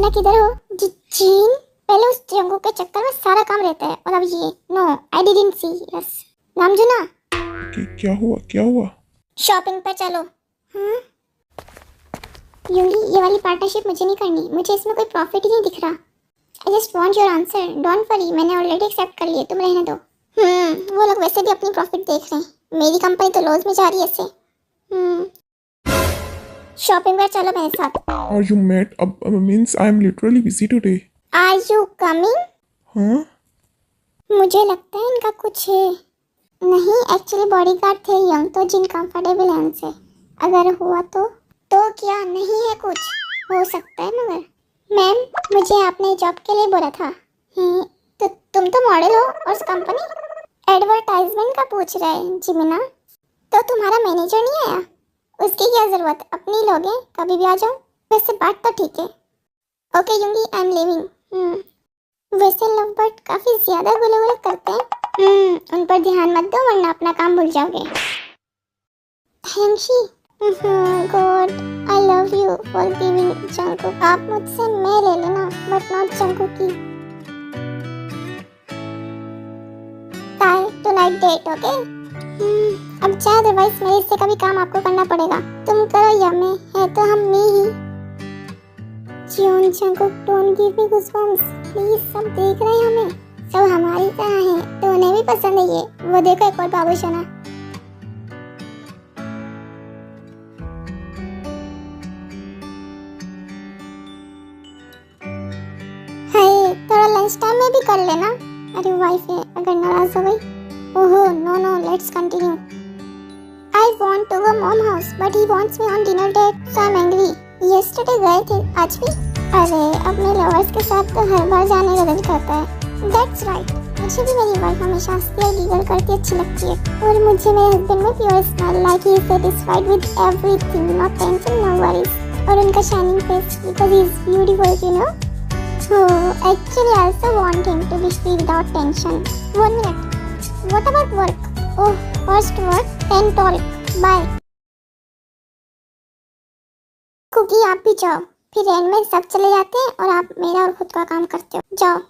अंजना किधर हो? जीन पहले उस जंगू के चक्कर में सारा काम रहता है और अब ये no I didn't see yes. नामजुना क्या हुआ? शॉपिंग पर चलो। यूंगी ये वाली पार्टनरशिप मुझे नहीं करनी, मुझे इसमें कोई प्रॉफिट ही नहीं दिख रहा। I just want your answer, don't worry, मैंने ऑलरेडी एक्सेप्ट कर लिए, तुम रहने दो। वो लोग वैसे भी अपनी प्रॉफिट देख रहे हैं, मेरी कंपनी तो लॉस में जा रही है इससे। शॉपिंग पर चलो मेरे साथ। Are you mad? Means I am literally busy today. Are you coming? हाँ? मुझे लगता है इनका कुछ है। नहीं एक्चुअली बॉडीगार्ड थे यंग, तो जिन कंफर्टेबल है उनसे। अगर हुआ तो क्या नहीं है कुछ, हो सकता है मगर। मैम मुझे आपने जॉब के लिए बोला था। तो तुम तो मॉडल हो और उस कंपनी एडवर्टाइजमेंट का पूछ रहे हैं जिमिना। तो तुम्हारा मैनेजर नहीं आया? उसकी क्या जरूरत, अपनी लोग हैं, कभी भी आ जाओ। वैसे बात तो ठीक है। Okay Yoongi I am living. वैसे लव बर्ड काफी ज्यादा गुलगुल करते हैं। उन पर ध्यान मत दो वरना अपना काम भूल जाओगे। Thank you. God I love you for giving Jungkook. आप मुझसे मैं ले लेना बट नॉट जंकुक की। Tonight date okay? अब चाहे अदरवाइज मेरे इससे कभी काम आपको करना पड़ेगा। तुम करो या मैं, है तो हम मैं ही। Jeon Jungkook don't give me goosebumps please. सब देख रहे हैं हमें, सब हमारी तरह हैं तो उन्हें भी पसंद है ये। वो देखो एक और बाबू शना। थोड़ा लंच टाइम में भी कर लेना। अरे वाइफ है, अगर नाराज हो गई। ओहो no let's continue. I want to go mom house but he wants me on dinner date so I am angry. Yesterday गए थे, आज भी? अरे अपने लवर्स के साथ तो हर बार जाने का दिल करता है। दैट्स राइट, मुझे भी मेरी वाइफ हमेशा हंसती और गिगल करती अच्छी लगती है। और मुझे मेरे हस्बैंड में pure smile, like he is satisfied with everything, no tension no worries. और उनका shining face because he is beautiful you know. Oh, actually I also want him to be free without tension. 1 minute. What about work? Oh, first work, then talk. Bye. Kookie आप भी जाओ, फिर and में सब चले जाते हैं और आप मेरा और खुद का काम करते हो। जाओ।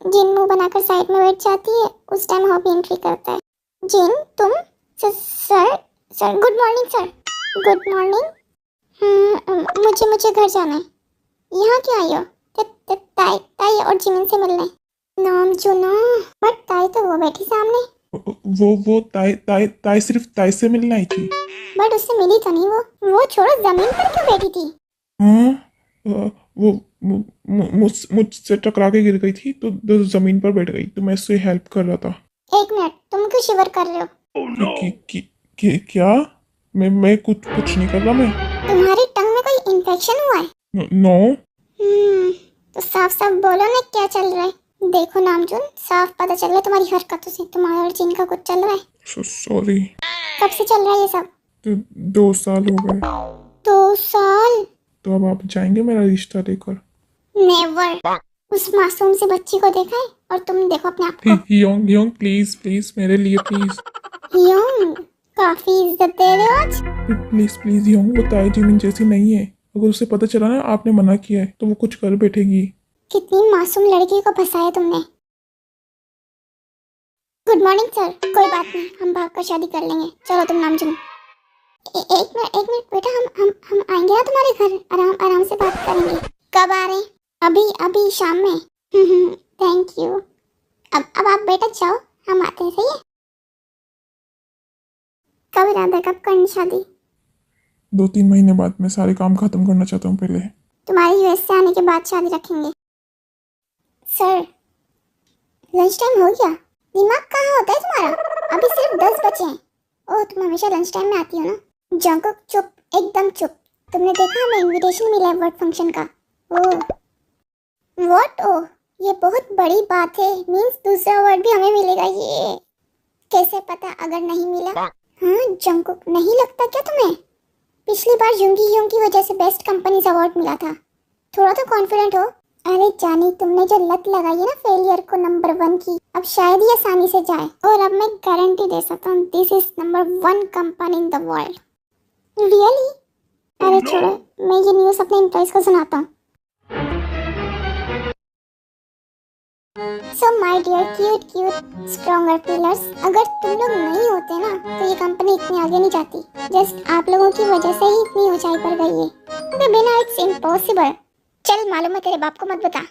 जिन मुंह बनाकर साइड में बैठ जाती है, उस टाइम हॉबी एंट्री करता है। जिन तुम? Sir good morning sir. Good morning. मुझे घर जाना है। यहाँ क्यों आई हो? ताई और जिमिन से मिलने। नाम चुना। बट ताई तो वो बैठी सामने। वो ताई सिर्फ ताई से मिलने आई थी। बट उससे मिली तो नहीं वो छोड़ो, जमीन पर क्यों बैठी थी? हाँ वो मुझसे टकरा के गिर गई थी तो जमीन पर बैठ गई, तो मैं उससे हेल्प कर रहा था। 1 मिनट, तुम क्यों शिवर कर रहे हो? क्या? मैं कुछ नहीं कर रहा। मैं तुम्हारी टंग में कोई इन्फेक्शन हुआ है? नो। तो साफ बोलो ना क्या चल रहा है। देखो नामजुन, साफ पता चल रहा है तुम्हारी हरकतों से तुम्हारा और जिन का कुछ चल रहा है। सॉरी। कब से चल रहा है ये सब? तो 2 साल हो गए। 2 साल? तो अब आप जाएंगे मेरा रिश्ता लेकर? नेवर। उस मासूम से बच्ची को देखा है और तुम देखो अपने आप को। योंग प्लीज मेरे लिए प्लीज। योंग काफी इज्जत दे रहे हो आज। प्लीज योंग, वो ताई जिमिन जैसी नहीं है। अगर उसे पता चला ना आपने मना किया है तो वो कुछ कर बैठेगी। कितनी मासूम लड़की को फंसाया तुमने। Good morning sir. कोई बात नहीं, हम भाग कर शादी कर लेंगे। चलो तुम नामजुन। एक मिनट बेटा, हम आएंगे ना तुम्हारे घर, आराम से बात करेंगे। कब आ रहे हैं? अभी शाम में। Thank you. अब आप बेटा जाओ, हम आते हैं। सही है? कब इरादा, कब करनी शादी? 2-3 महीने बाद। मैं सारे काम खत्म करना चाहता हूँ पहले। तुम्हारे यूएस से आने के बाद शादी रखेंगे। सर लंच टाइम हो गया। दिमाग कहाँ होता है तुम्हारा? अभी सिर्फ 10 बजे हैं। ओह तुम हमेशा लंच टाइम में आती हो ना। जंकुक चुप, एकदम चुप। तुमने देखा हमें इनविटेशन मिला है वर्क फंक्शन का। Oh what? ओह ये बहुत बड़ी बात है। मींस दूसरा अवार्ड भी हमें मिलेगा। ये कैसे पता अगर नहीं मिला? हाँ जंकुक, नहीं लगता क्या तुम्हें? पिछली बार यूंगी की वजह से बेस्ट कंपनीज अवार्ड मिला था। थोड़ा तो कॉन्फिडेंट हो। अरे जानी, तुमने जो लत लगाई है ना फेलियर को नंबर 1 की, अब शायद ही आसानी से जाए। और अब मैं गारंटी दे सकता हूँ, this is number 1 company in the world. Really? अरे छोड़ो, मैं ये न्यूज़ अपने एम्प्लॉइज को सुनाता हूँ। So my dear cute cute stronger pillars, अगर तुम लोग नहीं होते ना तो ये कंपनी इतनी आगे नहीं जाती। जस्ट आप लोगों की वजह से ही इतनी ऊंचाई पर गई है, उनके बिना इट्स इम्पॉसिबल। चल मालूम है तेरे बाप को मत बता।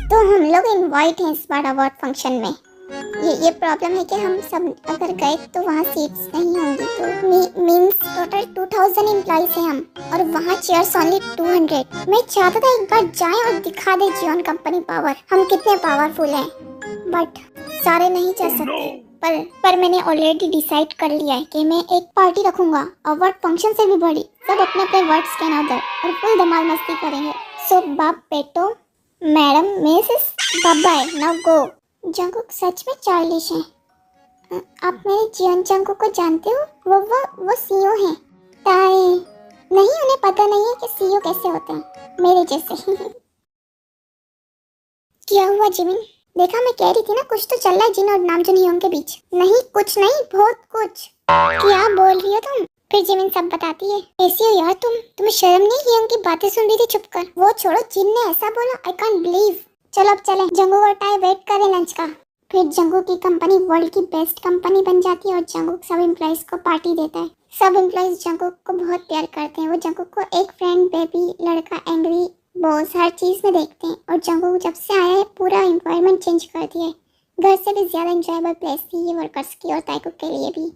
तो हम लोग इनवाइट हैं इस बार अवार्ड फंक्शन में। ये प्रॉब्लम है कि हम सब अगर गए तो वहाँ सीट्स नहीं होंगी, तो मींस टोटल 2000 एम्प्लॉइज हैं हम, और वहाँ चेयर्स ओनली 200। मैं चाहता था एक बार जाएं और दिखा दे जियोन कंपनी पावर, हम कितने पावरफुल हैं, बट सारे नहीं जा सकते। पर मैंने ऑलरेडी डिसाइड कर लिया है कि मैं एक पार्टी रखूंगा, अवार्ड फंक्शन से भी बड़ी। सब अपने अपने वर्ड्स कहना उधर और फुल धमाल मस्ती करेंगे। सो बाप बेटो, madam Mrs, bye bye, now go. Jungkook सच में चाइल्डिश है। आप मेरे जियोन जंगकुक को जानते हो? वो सीईओ हैं। ताए नहीं, उन्हें पता नहीं है कि सीईओ कैसे होते हैं, मेरे जैसे। क्या हुआ जिमिन? देखा, मैं कह रही थी ना कुछ तो चल रहा है जिन और नामजून हियोंग के बीच। नहीं कुछ नहीं, बहुत कुछ। क्या बोल रही हो तुम? फिर जिमिन सब बताती है। ऐसी हो यार तुम्हें शर्म नहीं? हियोंग की बातें सुन रही थी चुपकर। वो छोड़ो, जिन ने ऐसा बोला, आई कांट बिलीव। चलो अब चलें, जंगकुक और टाई वेट करें लंच का। फिर जंगकुक की कंपनी वर्ल्ड की बेस्ट कंपनी बन जाती है और जंगकुक सब एम्प्लॉइज को पार्टी देता है। सब एम्प्लॉइज जंगकुक को बहुत प्यार करते हैं। वो जंगकुक को एक फ्रेंड, बेबी, लड़का, एंग्री बॉस हर चीज में देखते हैं। और जंगकुक जब से आया है पूरा एनवायरनमेंट चेंज कर दिया है। घर से भी ज्यादा एंजॉयबल प्लेस थी ये वर्कर्स की और ताइकुक के लिए भी।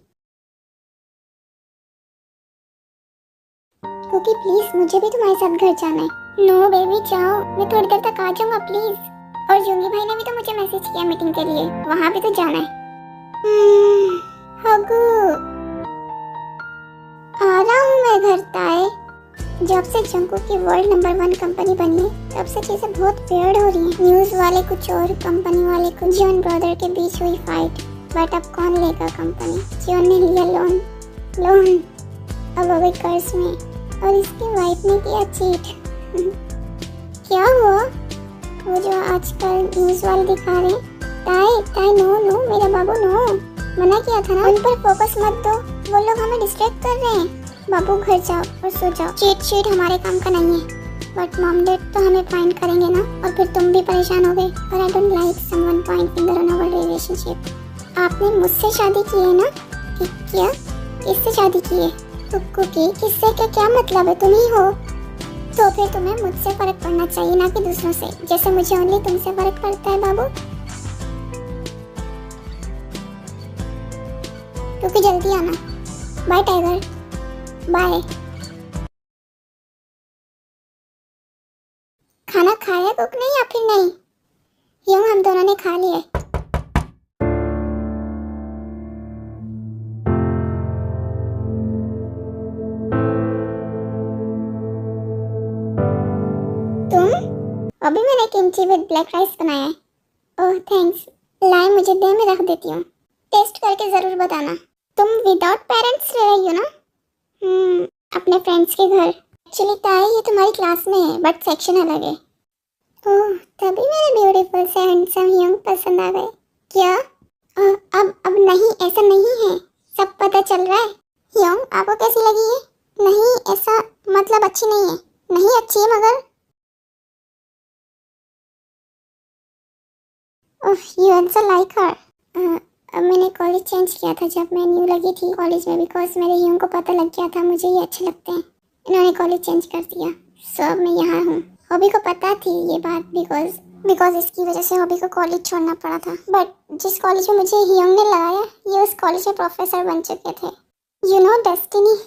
क्योंकि प्लीज मुझे भी तुम्हारे साथ घर जाना है। नो बेबी जाओ, मैं थोड़ी देर तक आ जाऊंगा प्लीज। और जुंगी भाई ने भी तो मुझे मैसेज किया मीटिंग के लिए, वहाँ भी तो जाना है। हगू, आ रहा हूँ मैं घर ताए। जब से जंगकुक की वर्ल्ड नंबर 1 कंपनी बनी है तब से चीजें बहुत वियर्ड हो रही हैं। न्यूज वाले कुछ और, कंपनी वाले कुछ। जियोन ब्रदर के बीच हुई फाइट, बट अब कौन लेगा कंपनी? जियोन ने लिया लोन, अब अभी कर्ज में, और इसकी वाइफ ने किया चीट। क्या हुआ? वो जो आजकल न्यूज वाले दिखा रहे हैं। ताई नो मेरा बाबू नो, मना किया था ना, उन पर फोकस मत दो, वो लोग हमें डिस्ट्रैक्ट कर रहे हैं। बाबू घर जाओ और सो जाओ। चीट हमारे काम का नहीं है, बट मॉम डैड तो हमें फाइंड करेंगे ना, और फिर तुम भी परेशान हो गए। और I don't like someone point finger on our relationship. आपने मुझसे शादी की है ना? क्या? किससे शादी की है? कुकी, किससे क्या मतलब है? तुम ही हो, तो फिर तुम्हें मुझसे फर्क पड़ना चाहिए ना कि दूसरों से, जैसे मुझे ओनली तुमसे फर्क पड़ता है बाबू। क्योंकि जल्दी आना। Bye tiger, bye. खाना खाया कुक ने या फिर नहीं? यूं हम दोनों ने खा लिया। अभी मैंने किमची विद ब्लैक राइस बनाया है। ओह थैंक्स, लाए मुझे दे, मैं रख देती हूँ। टेस्ट करके जरूर बताना। तुम विदाउट पेरेंट्स रह रही हो ना? अपने फ्रेंड्स के घर। एक्चुअली ताई ये तुम्हारी क्लास में है, बट सेक्शन अलग है। ओह तभी मेरे ब्यूटीफुल से हैंडसम हियोंग पसंद आ गए। क्या? अब नहीं, ऐसा नहीं है, सब पता चल रहा है। हियोंग आपको कैसी लगी है? नहीं ऐसा मतलब अच्छी नहीं है। नहीं अच्छी है मगर। You also like her. मैंने कॉलेज चेंज किया था जब मैं न्यू लगी थी कॉलेज में, बिकॉज मेरे हियों को पता लग गया था मुझे ये अच्छे लगते हैं। इन्होंने कॉलेज चेंज कर दिया, सो अब मैं यहाँ हूँ। हॉबी को पता थी ये बात, बिकॉज इसकी वजह से हॉबी को कॉलेज छोड़ना पड़ा था। बट जिस कॉलेज में मुझे हियोंग ने लगाया, ये उस कॉलेज में प्रोफेसर बन चुके थे। You know destiny,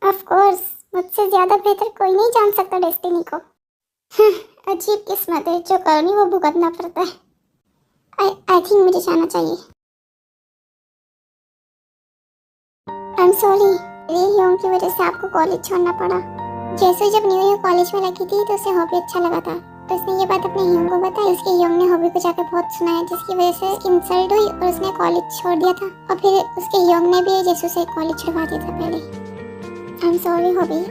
of course मुझसे ज़्यादा बेहतर कोई नहीं जान सकता डेस्टिनी को। अजीब किस्मत है, जो करनी वो भुगतना पड़ता है। आई थिंक मुझे जाना चाहिए। आई एम सॉरी, हियोंग की वजह से आपको कॉलेज छोड़ना पड़ा। जैसे जब न्यू ईयर कॉलेज में लगी थी तो उसे हॉबी अच्छा लगा था, तो उसने ये बात अपने हियोंग को बताई। उसके हियोंग ने हॉबी को जाकर बहुत सुनाया, जिसकी वजह से उसकी इंसल्ट हुई और उसने कॉलेज छोड़ दिया था। और फिर उसके हियोंग ने भी जैसू से कॉलेज छुड़वा दिया था पहले। I am sorry Hobi.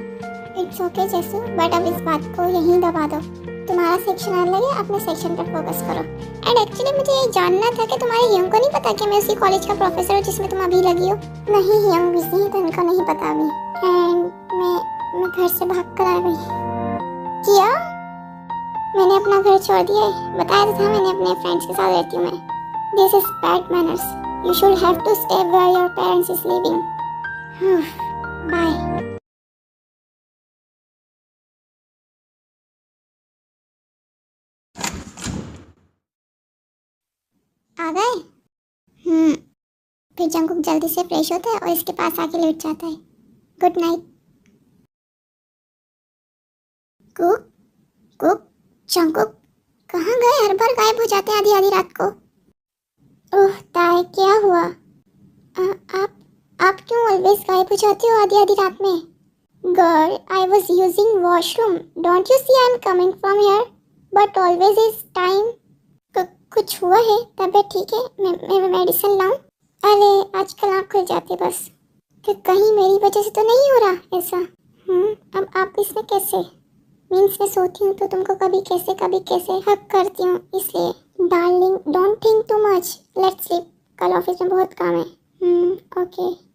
It's okay जैसू, बट अब इस बात को यहीं दबा दो। तुम्हारा सेक्शन अलग है, अपने सेक्शन पर फोकस करो। एंड एक्चुअली मुझे ये जानना था कि तुम्हारे हियोंग को नहीं पता कि मैं उसी कॉलेज का प्रोफेसर हूँ जिसमें तुम अभी लगी हो। नहीं, हियोंग बिजी है तो उनको नहीं पता अभी। एंड मैं घर से भाग कर आ गई। क्या? मैंने अपना घर छोड़ दिया है? बताया तो था मैंने, अपने फ्रेंड्स के साथ रहती हूँ मैं। This is bad manners. You should have to stay where your parents is living. Bye. आ गए? फिर जंगकुक जल्दी से फ्रेश होता है और इसके पास आके लेट जाता है। Good night. Cook cook Jungkook कहाँ गए? हर बार गायब हो जाते हैं आधी आधी रात को। ओह ताई, क्या हुआ? आप क्यों ऑलवेज गायब हो जाते हो आधी आधी रात में? Girl, I was using washroom. Don't you see I am coming from here, but always is time. कुछ हुआ है? तबीयत ठीक है? मैं मेडिसिन लाऊं? अरे आजकल आँख खुल जाती बस। कि कहीं मेरी वजह से तो नहीं हो रहा ऐसा? अब आप इसमें कैसे? मीन्स मैं सोती हूँ तो तुमको कभी कैसे हक करती हूँ, इसलिए। Darling, don't think too much, let's sleep. कल ऑफिस में बहुत काम है। ओके।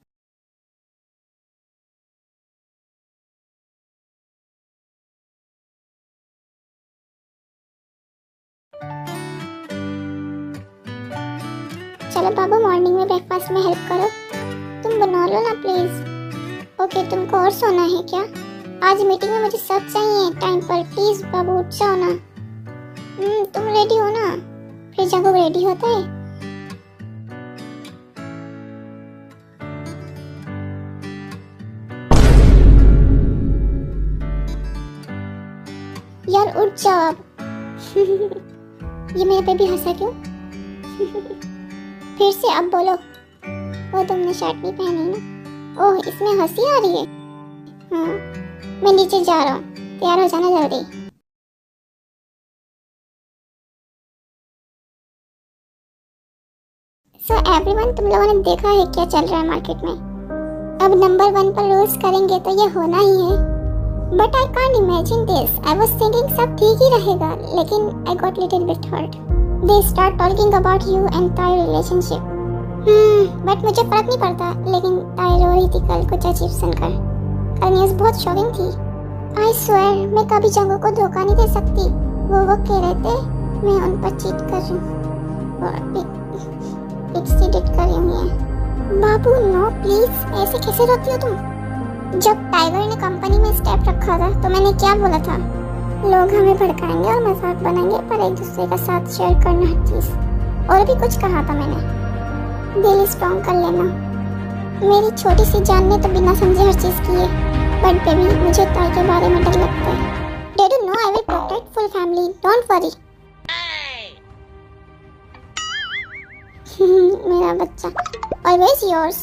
चलो बाबू, मॉर्निंग में ब्रेकफास्ट में हेल्प करो। तुम बना लो ना प्लीज। ओके, तुमको और सोना है क्या? आज मीटिंग में मुझे सब चाहिए टाइम पर। प्लीज बाबू उठ जाओ ना। तुम रेडी हो ना? फिर जंगकुक रेडी होता है। यार उठ जाओ अब। ये मेरे पे भी हंसा क्यों? फिर से अब बोलो। वो तुमने शर्ट नहीं पहनी ना? ओह, इसमें हंसी आ रही है। हाँ, मैं नीचे जा रहा हूँ, तैयार हो जाना जल्दी। सो एवरीवन, तुम लोगों ने देखा है क्या चल रहा है मार्केट में? अब नंबर 1 पर रूल्स करेंगे तो ये होना ही है। But I can't imagine this. I was thinking सब ठीक ही रहेगा, लेकिन I got little bit hurt. They start talking about you and Thai relationship. But मुझे फर्क नहीं पड़ता, लेकिन ताई रो रही थी कल कुछ अजीब सुनकर। कल न्यूज़ बहुत शॉकिंग थी। I swear, मैं कभी जंगकुक को धोखा नहीं दे सकती। वो कह रहे थे मैं उन पर चीट कर रही हूँ और एक्सीडेंट कर रही हूँ। बाबू नो प्लीज, ऐसे कैसे रोती हो तुम? जब टाइगर ने कंपनी में स्टेप रखा था तो मैंने क्या बोला था? लोग हमें भड़काएंगे और मजाक बनाएंगे, पर एक दूसरे का साथ शेयर करना हर चीज। और भी कुछ कहा था मैंने। दिल स्ट्रॉन्ग कर लेना। मेरी छोटी सी जान ने तो बिना समझे हर चीज की है, बट बेबी मुझे ताई के बारे में डर लगता है। Did you know I will protect full family? Don't worry. मेरा बच्चा always yours.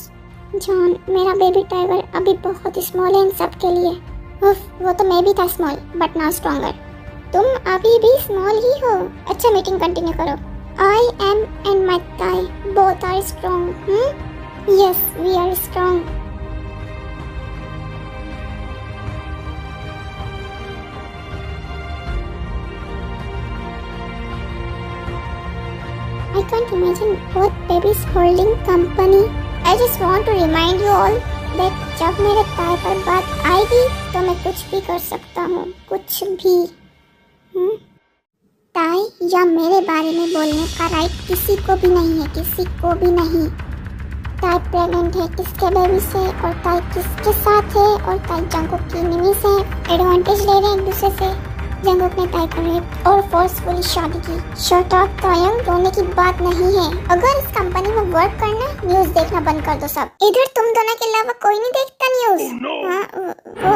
जॉन, मेरा बेबी टाइगर अभी बहुत स्मॉल है इन सब के लिए। वो तो मैं भी था स्मॉल, बट नाउ स्ट्रॉन्गर। तुम अभी भी स्मॉल ही हो। अच्छा, मीटिंग कंटिन्यू करो। I am and my Tae both are strong. Yes, we are strong. I can't imagine both babies holding company. I just want to remind you all that जब मेरे ताई पर बात आएगी तो मैं कुछ भी कर सकता हूँ, कुछ भी। ताई या मेरे बारे में बोलने का राइट किसी को भी नहीं है, किसी को भी नहीं। ताई प्रेग्नेंट है किसके बेबी से, और ताई किसके साथ है, और ताई जंगकुक की मिमी से एडवांटेज ले रहे हैं एक दूसरे से। जंगकुक ने ताई को रेप और फोर्सफुली शादी की। शट अप तायंग, रोने की बात नहीं है। अगर इस कंपनी में वर्क करना, न्यूज़ देखना बंद कर दो सब। इधर तुम दोनों के अलावा कोई नहीं देखता न्यूज़। हाँ, वो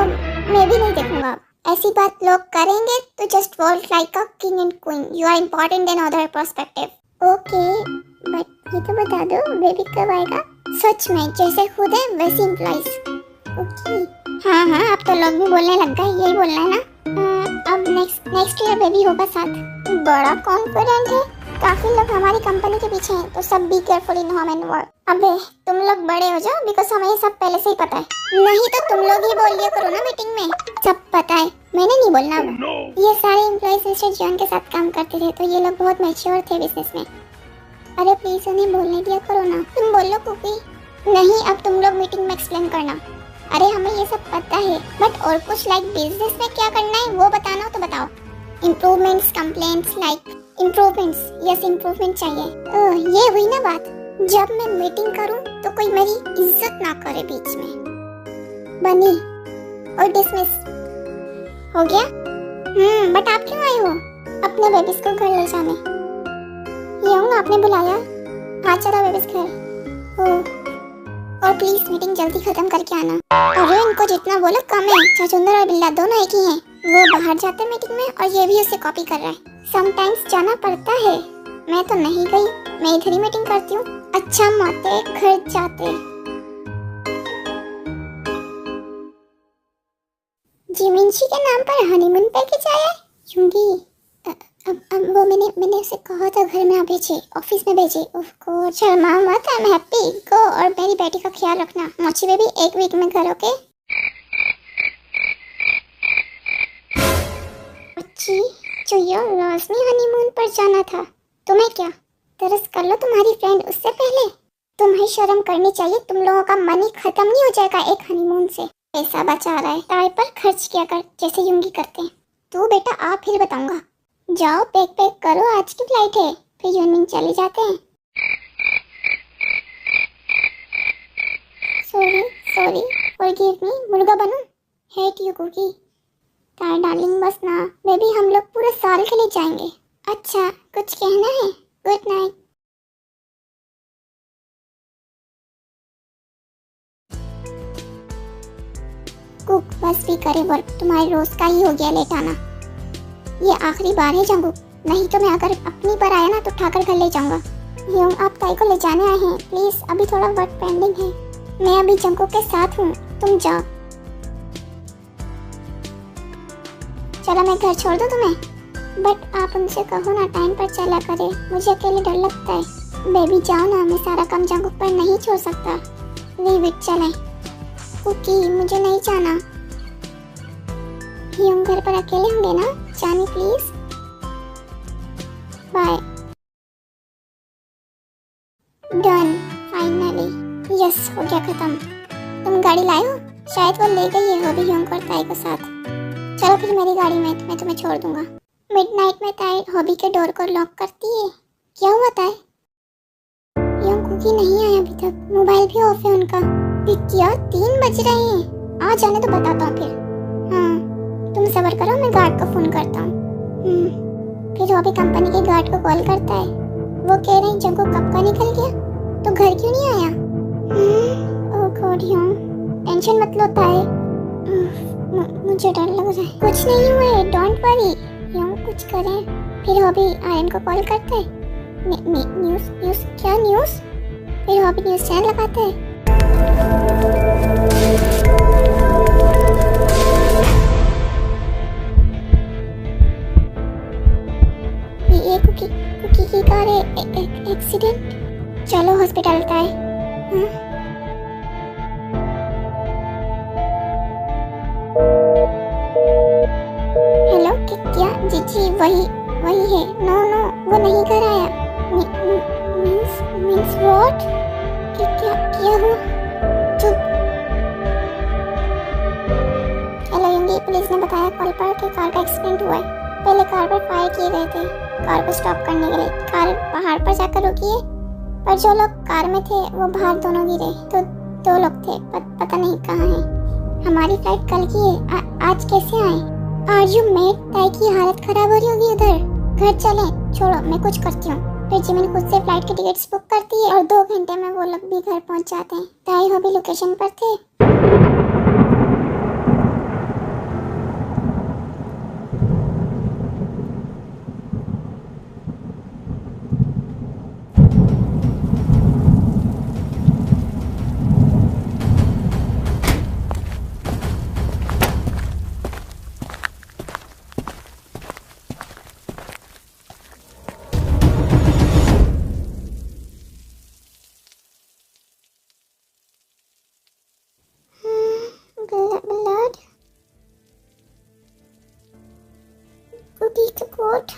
मैं भी नहीं देखूंगा। ऐसी बात लोग करेंगे तो जस्ट वॉल्ट like a king and queen. You are important then other perspective. Okay, but ये तो बता दो बेबी कब आएगा? सच में जैसे खुद है वैसे इम्प्लाइज। ओके, हाँ अब तो लोग भी बोलने लग गए, यही बोलना है ना। अब नेक्स्ट ईयर बेबी होगा साथ। बड़ा कॉन्फिडेंट है। काफी लोग हमारी कंपनी के पीछे हैं, तो सब be careful in home and work. अबे तुम लोग बड़े हो जाओ, बिकॉज हमें ये सब पहले से ही पता है। नहीं तो तुम लोग ही बोल दिया करो ना मीटिंग में, सब पता है, मैंने नहीं बोलना। ये सारे एम्प्लॉइज मिस्टर जॉन के साथ काम करते थे, तो ये लोग बहुत मैच्योर थे बिजनेस में। अरे प्लीज उन्हें बोलने दिया करो ना। तुम बोलो कुकी। नहीं, अब तुम लोग मीटिंग में एक्सप्लेन करना। अरे हमें ये सब पता है, बट और कुछ लाइक बिजनेस में क्या करना है वो बताना हो तो बताओ। Improvements, complaints like improvements, yes improvement चाहिए। ये हुई ना बात, जब मैं मीटिंग करूं तो कोई मेरी इज्जत ना करे बीच में। बनी और डिसमिस हो गया। बट आप क्यों आए हो? अपने बेबीज को घर ले जाने। ये आपने बुलाया? हाँ चलो बेबीज घर। और प्लीज मीटिंग जल्दी खत्म करके आना। अरे इनको जितना बोलो कम है, छछुंदर और बिल्ला दोनों एक ही हैं। वो बाहर जाते हैं मीटिंग में और ये भी उसे कॉपी कर रहा है। समटाइम्स जाना पड़ता है, मैं तो नहीं गई, मैं इधर ही मीटिंग करती हूँ। अच्छा माते घर जाते। जिमिंची के नाम पर हनीमून पैकेज आया क्योंकि अब वो मैंने उसे कहा था घर में आ भेजे, ऑफिस में भेजे। उसको शर्मा मत, आई एम हैप्पी। गो और मेरी बेटी का ख्याल रखना। मोची बेबी 1 वीक में घर, ओके? अच्छी चुयो, रोशनी हनीमून पर जाना था। तुम्हें क्या तरस कर लो तुम्हारी फ्रेंड उससे पहले। तुम्हें शर्म करनी चाहिए, तुम लोगों का मनी खत्म नहीं हो जाएगा एक हनीमून से। पैसा बचा रहा है, टाइम पर खर्च किया कर जैसे युंगी करते हैं। तू बेटा आ, फिर बताऊंगा। जाओ पैक करो, आज की फ्लाइट है, फिर यूनिंग चले जाते हैं। Sorry forgive me. मुर्गा बनूं? Hate you Kookie. तार डार्लिंग बस ना बेबी, हम लोग पूरे साल के लिए जाएंगे। अच्छा कुछ कहना है? Good night. कुक बस भी करे वर्क, तुम्हारे रोज का ही हो गया लेट आना। ये आखिरी बार है जंगू, नहीं तो मैं अगर अपनी पर आया ना तो उठाकर घर ले जाऊंगा। यूं आप ताई को ले जाने आए हैं, प्लीज अभी थोड़ा वर्क पेंडिंग है। मैं अभी जंगू के साथ हूँ, तुम जाओ। चलो मैं घर छोड़ दूँ तुम्हें? बट आप उनसे कहो ना टाइम पर चला करे, मुझे अकेले डर लगता है। बेबी जाओ ना, मैं सारा काम जंगू पर नहीं छोड़ सकता। लीव इट, चले। कुकी मुझे नहीं जाना। यूं घर पर अकेले होंगे ना, जानी please. Bye. Done finally, yes हो गया खत्म। तुम गाड़ी लाए हो? शायद वो ले गई है हॉबी यूं और ताई को साथ। चलो फिर मेरी गाड़ी में, मैं तुम्हें छोड़ दूंगा। मिडनाइट में ताई हॉबी के डोर को लॉक करती है। क्या हुआ ताई? यूं कुकी नहीं आया अभी तक, मोबाइल भी ऑफ है उनका। क्या 3 बज रहे हैं? आ जाने तो बताता हूँ फिर। हाँ तुम सबर करो, मैं गार्ड को फोन करता हूँ। फिर वो भी कंपनी के गार्ड को कॉल करता है। वो कह रहे हैं जंगू कब का निकल गया, तो घर क्यों नहीं आया? ओह गॉड यूं टेंशन मत लो ताई, मुझे डर लग रहा है। कुछ नहीं हुआ है, डोंट वरी। यूं कुछ करें। फिर वो भी आर्यन को कॉल करता है। न्यूज़ क्या न्यूज़? फिर वो भी न्यूज़ चैनल लगाता है। ये कुकी की कार एक्सीडेंट। चलो हॉस्पिटल का है। हेलो क्या? जी वही है। नो वो नहीं घर आया। Means what? क्या हुआ? चुप। हेलो यंगी, पुलिस ने बताया कॉल पर कि कार का एक्सीडेंट हुआ है। पहले कार पर फायर किए गए थे कार को स्टॉप करने के लिए। कार पहाड़ पर जाकर रुकी है, पर जो लोग कार में थे वो बाहर दोनों गिरे, तो 2 लोग थे, पता नहीं कहाँ हैं। हमारी फ्लाइट कल की है, आज कैसे आए? Are you mad? ताई की हालत खराब हो रही होगी उधर। घर चलें? छोड़ो मैं कुछ करती हूँ। फिर जिमिन खुद से फ्लाइट की टिकट्स बुक करती है और 2 घंटे में वो लोग भी घर पहुँच जाते हैं। ताई हो भी लोकेशन पर थे। goody to goat.